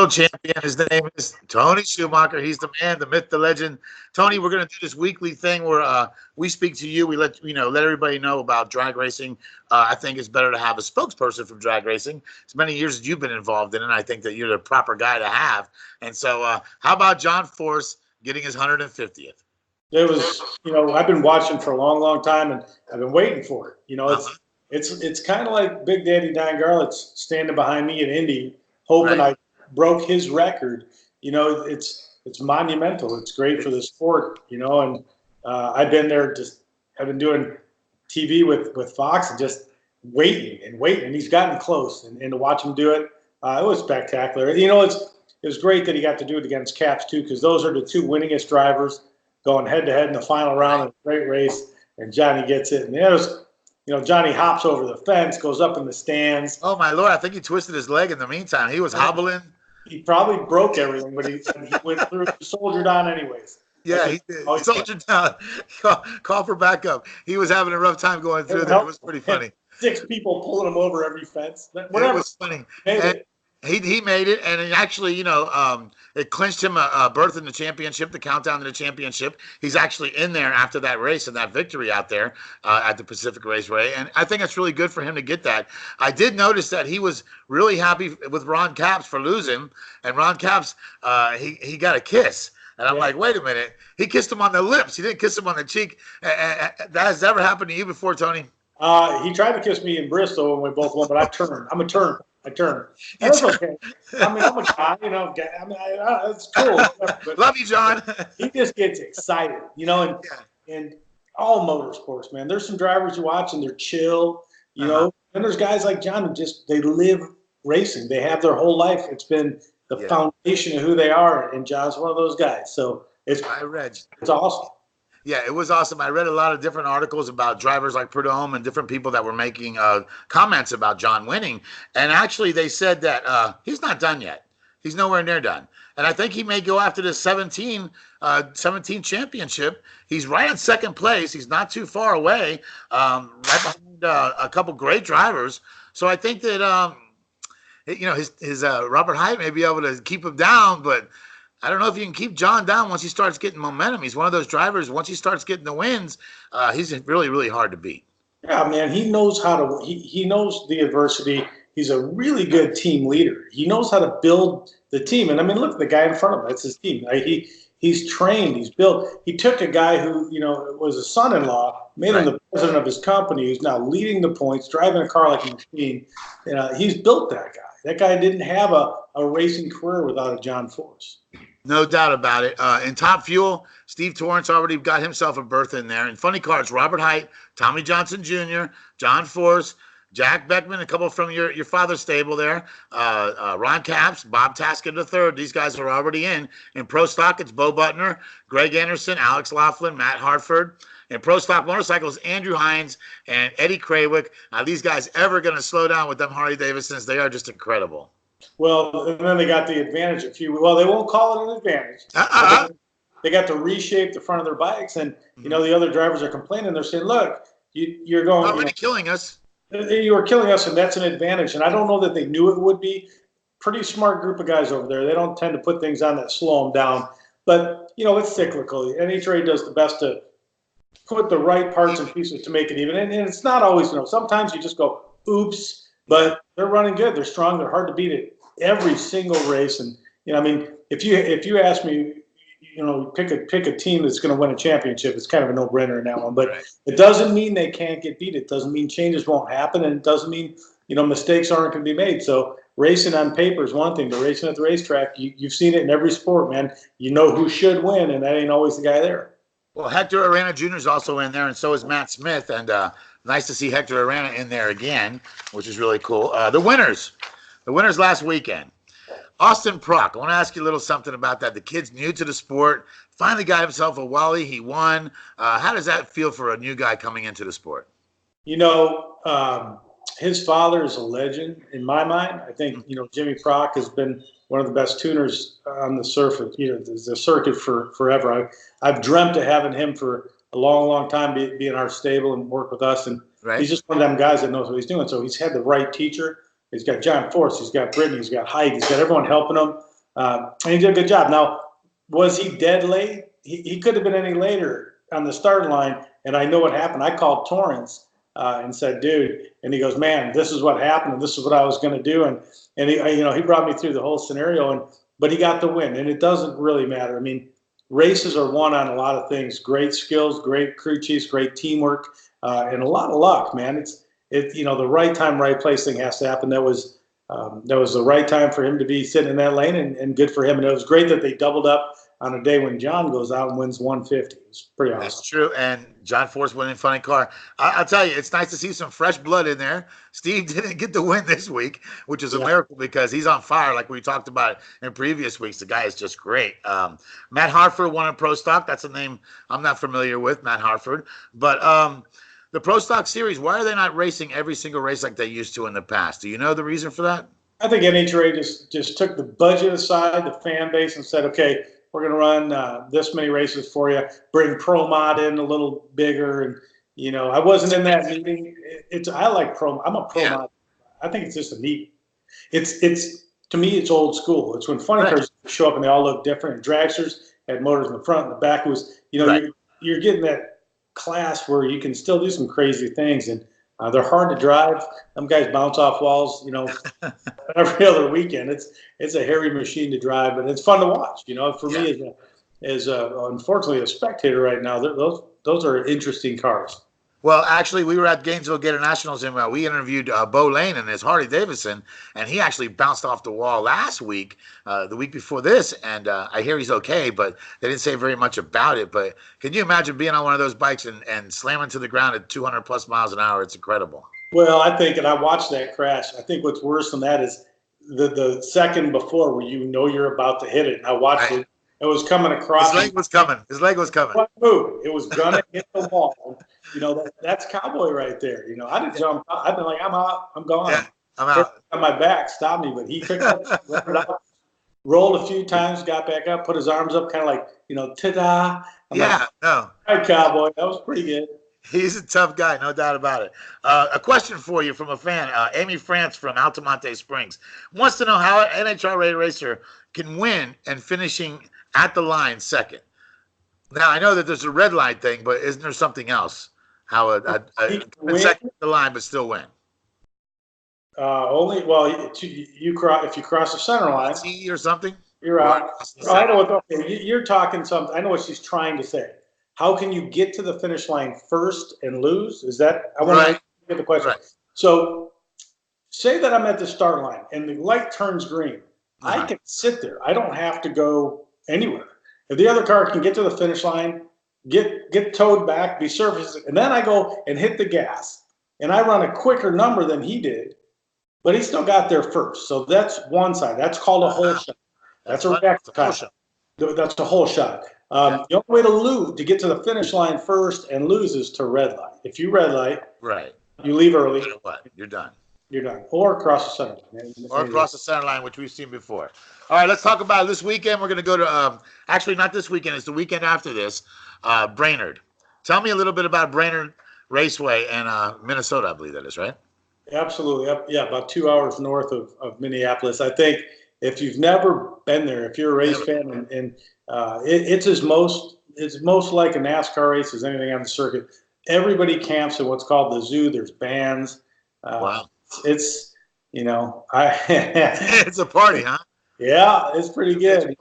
world champion. His name is Tony Schumacher. He's the man, the myth, the legend. Tony, we're going to do this weekly thing where we speak to you. We let everybody know about drag racing. I think it's better to have a spokesperson from drag racing. As many years as you've been involved in it, I think that you're the proper guy to have. And so how about John Force getting his 150th? It was, I've been watching for a long, long time, and I've been waiting for it. It's kind of like Big Daddy Don Garlick's standing behind me in Indy, hoping Right. I broke his record. It's monumental. It's great for the sport, and I've been there. I've been doing TV with Fox and just waiting, and he's gotten close, and to watch him do it, it was spectacular. It was great that he got to do it against Caps too, because those are the two winningest drivers going head to head in the final round in a great race, and Johnny gets it, and it was. Johnny hops over the fence, goes up in the stands. Oh, my Lord. I think he twisted his leg in the meantime. He was hobbling. He probably broke everything, but he went through, soldiered on anyways. Yeah, he did. He soldiered down. Call for backup. He was having a rough time going through there. It was pretty funny. 6 people pulling him over every fence. Whatever. It was funny. He made it, and he actually, it clinched him a berth in the championship, the countdown to the championship. He's actually in there after that race and that victory out there at the Pacific Raceway, and I think it's really good for him to get that. I did notice that he was really happy with Ron Capps for losing, and Ron Capps, he got a kiss. And I'm like, wait a minute. He kissed him on the lips. He didn't kiss him on the cheek. That has ever happened to you before, Tony? He tried to kiss me in Bristol when we both won, but I turned. I'm a turner. I turn. That's okay. I mean, I'm a guy, it's cool. But love you, John. He just gets excited, and all motorsports, man. There's some drivers you watch and they're chill, and there's guys like John who they live racing. They have their whole life. It's been the foundation of who they are, and John's one of those guys. So it's awesome. Yeah, it was awesome. I read a lot of different articles about drivers like Prudhomme and different people that were making comments about John winning. And actually, they said that he's not done yet. He's nowhere near done. And I think he may go after the 17 championship. He's right in second place. He's not too far away, right behind a couple great drivers. So I think that, his Robert Hight may be able to keep him down, but I don't know if you can keep John down once he starts getting momentum. He's one of those drivers, once he starts getting the wins, he's really, really hard to beat. Yeah, man, he knows how to – he knows the adversity. He's a really good team leader. He knows how to build the team. And, I mean, look, the guy in front of him, that's his team. He's trained. He's built. He took a guy who, was a son-in-law, made him the president of his company, who's now leading the points, driving a car like a machine. He's built that guy. That guy didn't have a racing career without a John Force. No doubt about it. In Top Fuel, Steve Torrance already got himself a berth in there. In Funny Cars, Robert Hight, Tommy Johnson Jr., John Force, Jack Beckman, a couple from your father's stable there, Ron Capps, Bob Taskett III. These guys are already in. In Pro Stock, it's Bo Butner, Greg Anderson, Alex Laughlin, Matt Hartford. In Pro Stock Motorcycles, Andrew Hines and Eddie Krawick. Are these guys ever going to slow down with them Harley Davidsons? They are just incredible. Well, and then they got the advantage. They won't call it an advantage. They got to reshape the front of their bikes, and the other drivers are complaining. They're saying, "Look, you're going. Already killing us. You are killing us, and that's an advantage." And I don't know that they knew it would be. Pretty smart group of guys over there. They don't tend to put things on that slow them down. But it's cyclical. NHRA does the best to put the right parts and pieces to make it even. And it's not always. Sometimes you just go, "Oops." But they're running good. They're strong. They're hard to beat at every single race. And if you ask me, pick a team that's going to win a championship, it's kind of a no-brainer in that one. But it doesn't mean they can't get beat. It doesn't mean changes won't happen, and it doesn't mean mistakes aren't going to be made. So racing on paper is one thing, but racing at the racetrack, you've seen it in every sport, man. You know who should win, and that ain't always the guy there. Well, Hector Arana Jr. is also in there, and so is Matt Smith. And nice to see Hector Arana in there again, which is really cool. The winners last weekend. Austin Prock, I want to ask you a little something about that. The kid's new to the sport, finally got himself a Wally. He won. How does that feel for a new guy coming into the sport? His father is a legend in my mind. I think, Jimmy Prock has been one of the best tuners on the circuit, the circuit for forever. I've dreamt of having him for a long, long time, be in our stable and work with us. And he's just one of them guys that knows what he's doing. So he's had the right teacher. He's got John Force. He's got Brittany. He's got Hyde. He's got everyone helping him. And he did a good job. Now, was he dead late? He could have been any later on the starting line. And I know what happened. I called Torrance and said, dude, and he goes, man, this is what happened, and this is what I was going to do. And he brought me through the whole scenario, but he got the win. And it doesn't really matter. I mean, races are won on a lot of things: great skills, great crew chiefs, great teamwork, and a lot of luck, man. It's the right time, right place thing has to happen. That was the right time for him to be sitting in that lane, and good for him. And it was great that they doubled up on a day when John goes out and wins 150. It's pretty awesome. That's true. And John Force winning funny car. I'll tell you, it's nice to see some fresh blood in there. Steve didn't get the win this week, which is a miracle because he's on fire, like we talked about in previous weeks. The guy is just great. Matt Hartford won a Pro Stock. That's a name I'm not familiar with, Matt Hartford. But the Pro Stock Series, why are they not racing every single race like they used to in the past? Do you know the reason for that? I think NHRA just took the budget aside, the fan base, and said, okay, we're going to run this many races for you. Bring Pro Mod in a little bigger, and I wasn't in that meeting. I like Pro. I'm a Pro Mod. I think it's just a neat. It's to me, it's old school. It's when funny cars show up and they all look different. And dragsters had motors in the front and the back. It was you're getting that class where you can still do some crazy things, and they're hard to drive. Them guys bounce off walls, every other weekend. It's a hairy machine to drive, but it's fun to watch. For me as unfortunately a spectator right now, those are interesting cars. Well, actually, we were at Gainesville Gator Nationals, and we interviewed Bo Lane and his Harley Davidson, and he actually bounced off the wall last week, the week before this, and I hear he's okay, but they didn't say very much about it. But can you imagine being on one of those bikes and slamming to the ground at 200-plus miles an hour? It's incredible. Well, I think, and I watched that crash, I think what's worse than that is the second before where you're about to hit it. I watched it. It was coming across. His leg was coming. What move? It was gonna hit the wall. That's cowboy right there. I'd have jumped. I'd been like, I'm out. I'm gone. Yeah, I'm out. On my back, stopped me, but he picked up, rolled a few times, got back up, put his arms up, kind of like, ta-da. No. All right, cowboy. That was pretty good. He's a tough guy, no doubt about it. A question for you from a fan, Amy France from Altamonte Springs, wants to know how an NHRA racer can win and finishing at the line second. Now, I know that there's a red line thing, but isn't there something else? How a second at the line but still win? If you cross the center line. Or something? You're out. I know what you're talking something. I know what she's trying to say. How can you get to the finish line first and lose? Is that I want to get the question. Right. So say that I'm at the start line and the light turns green. I can sit there. I don't have to go anywhere. If the other car can get to the finish line, get towed back, be surfaced, and then I go and hit the gas, and I run a quicker number than he did, but he still got there first. So that's one side. That's called a whole shot. That's a reactive shot. That's a whole shot. The only way to get to the finish line first and lose is to red light. If you red light, you leave early. You're done. You're done. Or across the center line. Or across the center line, which we've seen before. All right, let's talk about this weekend. We're going to go to, actually not this weekend, it's the weekend after this, Brainerd. Tell me a little bit about Brainerd Raceway in Minnesota, I believe that is, right? Absolutely. Yeah, about 2 hours north of Minneapolis. I think if you've never been there, if you're a race fan, and it's most like a NASCAR race as anything on the circuit. Everybody camps in what's called the zoo. There's bands. Wow. It's it's a party, huh? Yeah, it's pretty good.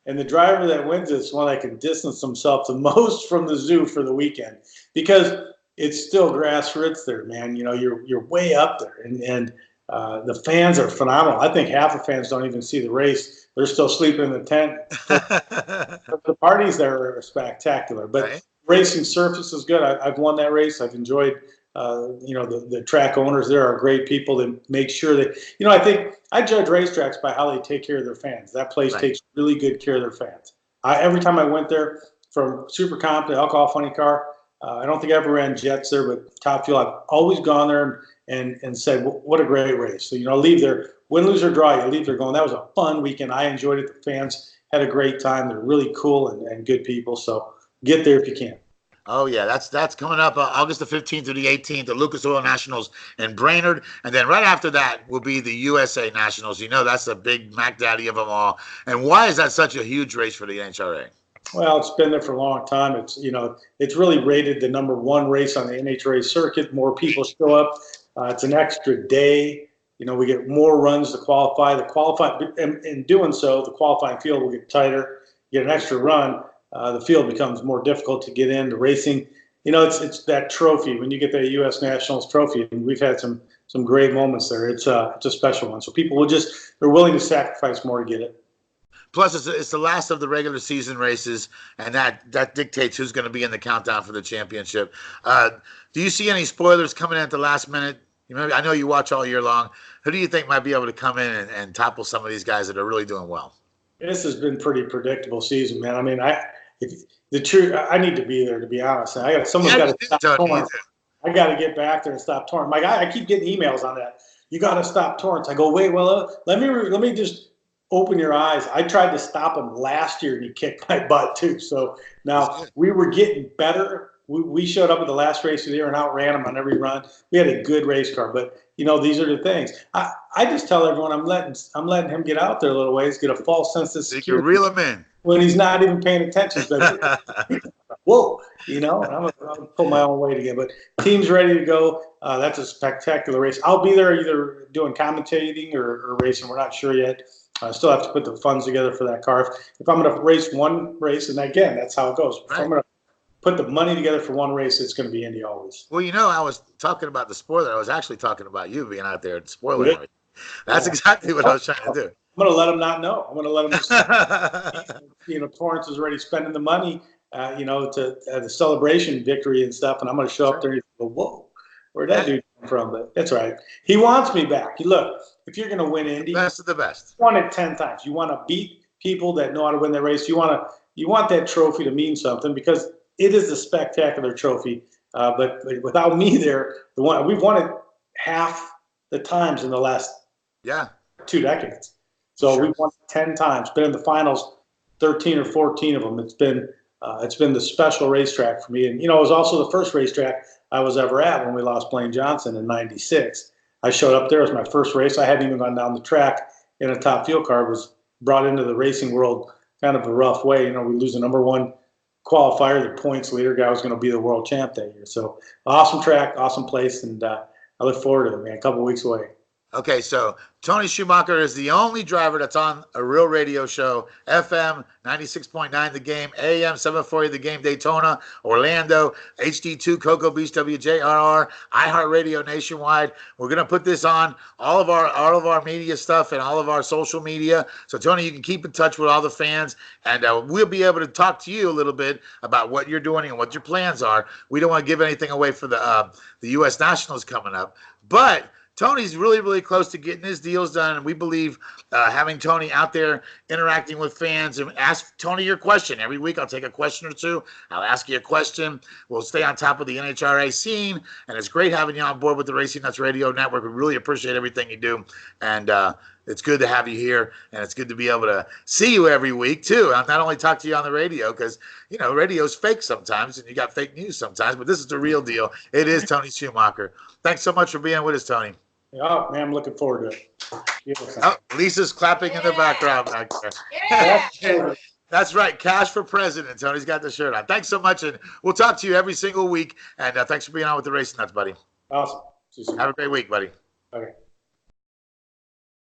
And the driver that wins it's one that can distance himself the most from the zoo for the weekend because it's still grassroots there, man. You're way up there, and the fans are phenomenal. I think half the fans don't even see the race; they're still sleeping in the tent. The parties there are spectacular, but racing surface is good. I've won that race. I've enjoyed. The track owners there are great people that make sure that, I think I judge racetracks by how they take care of their fans. That place takes really good care of their fans. Every time I went there, from Super Comp to Alcohol Funny Car, I don't think I ever ran jets there, but Top Fuel, I've always gone there and said, what a great race. So, leave there, win, lose, or draw, you leave there going, that was a fun weekend. I enjoyed it. The fans had a great time. They're really cool and good people. So get there if you can. Oh yeah, that's coming up August the 15th through the 18th, the Lucas Oil Nationals in Brainerd, and then right after that will be the USA Nationals. You know that's the big Mac Daddy of them all. And why is that such a huge race for the NHRA? Well, it's been there for a long time. It's really rated the number one race on the NHRA circuit. More people show up. It's an extra day. We get more runs to qualify. In doing so, the qualifying field will get tighter. You get an extra run. The field becomes more difficult to get into racing. It's that trophy when you get the U.S. Nationals trophy, and we've had some great moments there. It's a special one. So people they're willing to sacrifice more to get it. Plus, it's the last of the regular season races, and that dictates who's going to be in the countdown for the championship. Do you see any spoilers coming in at the last minute? I know you watch all year long. Who do you think might be able to come in and topple some of these guys that are really doing well? This has been pretty predictable season, man. I mean, the truth, I need to be there, to be honest. Someone's got to stop Torrance. I got to get back there and stop Torrance. I keep getting emails on that. You got to stop Torrance. I go, wait, well, let me just open your eyes. I tried to stop him last year, and he kicked my butt too. So now we were getting better. We showed up at the last race of the year and outran him on every run. We had a good race car, but these are the things. I just tell everyone I'm letting him get out there a little ways, get a false sense of security. You can reel him in when he's not even paying attention. Whoa, I'm gonna pull my own weight again. But team's ready to go. That's a spectacular race. I'll be there either doing commentating or racing. We're not sure yet. I still have to put the funds together for that car. If I'm going to race one race, and again, that's how it goes. If I'm going to put the money together for one race, it's going to be Indy always. Well, I was talking about the spoiler. I was actually talking about you being out there spoiling. Yeah. That's exactly what I was trying to do. I'm going to let him not know. I'm going to let him Torrance is already spending the money, to the celebration victory and stuff, and I'm going to show up there and go, whoa, where'd that dude come from? But that's right. He wants me back. Look, if you're going to win Indy, best of the best. You won it 10 times. You want to beat people that know how to win that race. You want that trophy to mean something because it is a spectacular trophy. But without me there, we've won it half the times in the last 2 decades. So we've won it 10 times. Been in the finals 13 or 14 of them. It's been the special racetrack for me. And it was also the first racetrack I was ever at when we lost Blaine Johnson in '96. I showed up there. It was my first race. I hadn't even gone down the track in a top field car. I was brought into the racing world kind of a rough way. We lose the number one qualifier, the points leader guy was going to be the world champ that year. So awesome track, awesome place, and I look forward to it, man. A couple of weeks away. Okay, so Tony Schumacher is the only driver that's on a real radio show, FM 96.9 The Game, AM 740 The Game, Daytona, Orlando, HD2, Cocoa Beach, WJRR, iHeartRadio nationwide. We're going to put this on all of our media stuff and all of our social media. So, Tony, you can keep in touch with all the fans, and we'll be able to talk to you a little bit about what you're doing and what your plans are. We don't want to give anything away for the U.S. Nationals coming up, but Tony's really, really close to getting his deals done, and we believe having Tony out there interacting with fans and ask Tony your question. Every week I'll take a question or two. I'll ask you a question. We'll stay on top of the NHRA scene, and it's great having you on board with the Racing Nuts Radio Network. We really appreciate everything you do, and it's good to have you here, and it's good to be able to see you every week, too. I'll not only talk to you on the radio because, radio's fake sometimes, and you got fake news sometimes, but this is the real deal. It is Tony Schumacher. Thanks so much for being with us, Tony. Oh, man, I'm looking forward to it. Oh, Lisa's clapping in the background back there. Yeah. That's right. Cash for president. Tony's got the shirt on. Thanks so much, and we'll talk to you every single week. And thanks for being on with the Racing Nuts, buddy. Awesome. Have a great week, buddy. Okay.